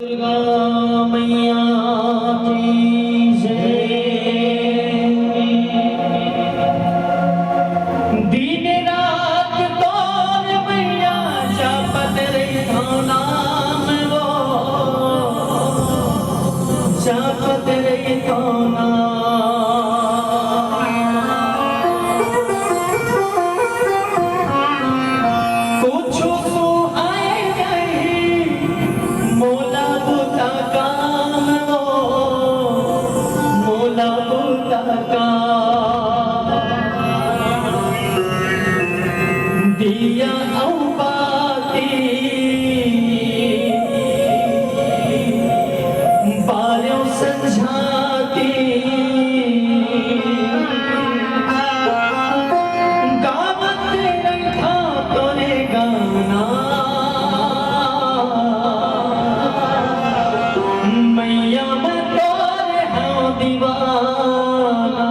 दुर्गा मैया की जय। दिन रात तोर मैया जपत रही नाम रो, जपत रही नाम। दिया औबाती बारियों संझाती गावत रखा तोरे गाना मैया मैं तोरे हाँ दीवाना।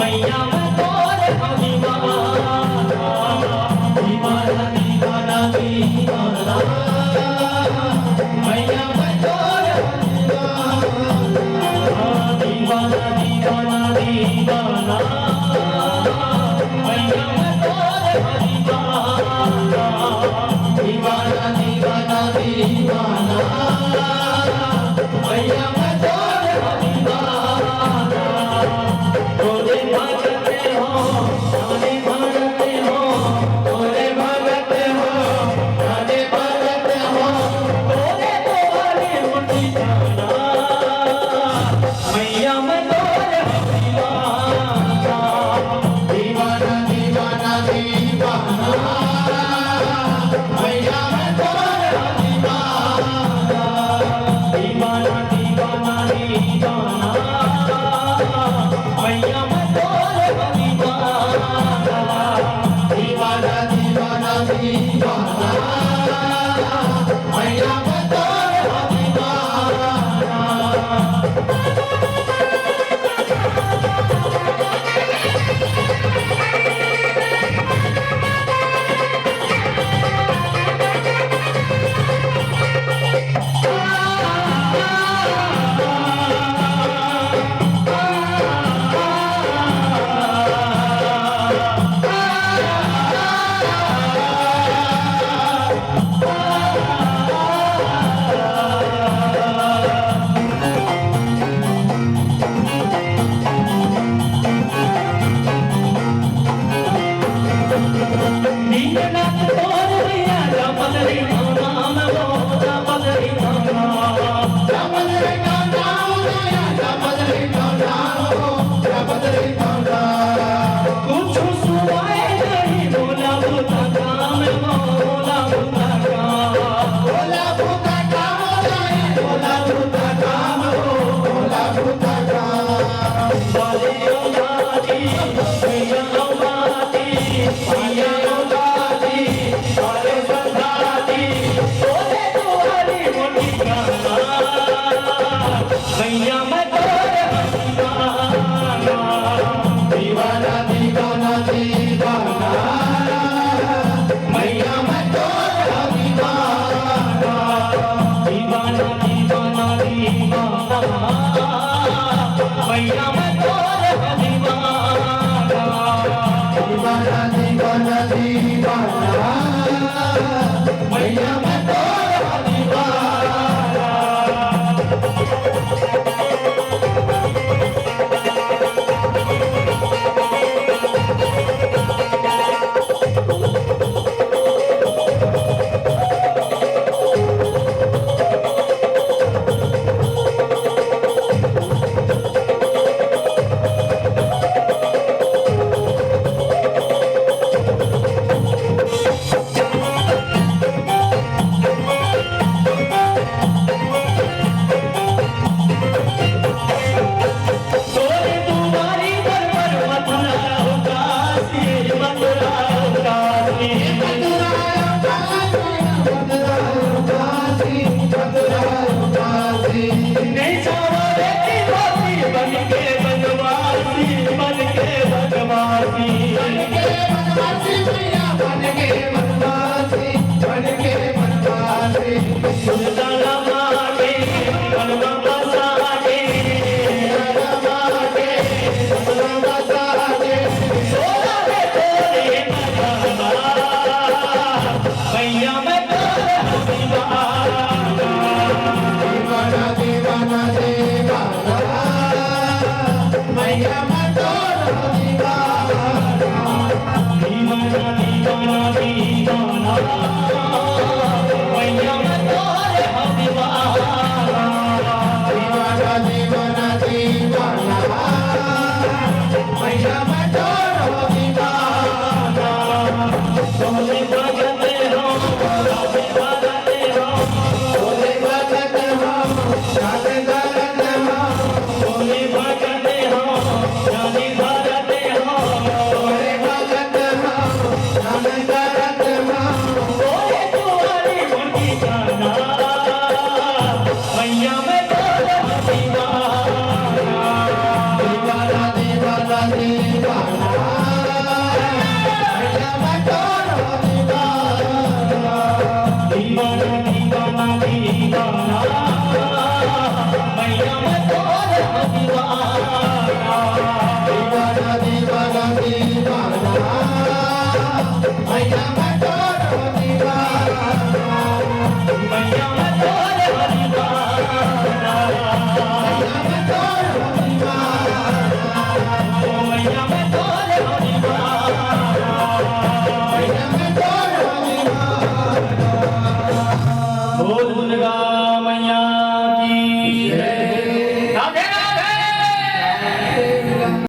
मैया मैं तोरे दीवाना, दीवाना दीवाना दीवाना। मैया मैं तोरे दीवाना, दीवाना दीवाना। मैया मैं तोरे दीवाना, दीवाना दीवाना दीवाना। मैया मैं तोरे दीवाना। तोरे भगते हो, तोरे भगते हो, तोरे भगते हो, तोरे भगते हो, तोरे तोरे मुट्ठी जाना। मैया मैं तोरे दीवाना, दीवाना दीवाना दीवाना। मैया मैं तोरे दीवाना, दीवाना दीवाना दीवाना। मैया मैं तोरे दीवाना, दीवाना दीवाना दीवाना। मैया मैं तोरे दीवाना। मैया मैं तोरे दीवाना, दीवाना दीवाना दीवाना। मैया मैं तोरे दीवाना, दीवाना दीवाना दीवाना। मैया मैं तोरे दीवाना, दीवाना दीवाना दीवाना। मैया मैं तोरे दीवाना। भोले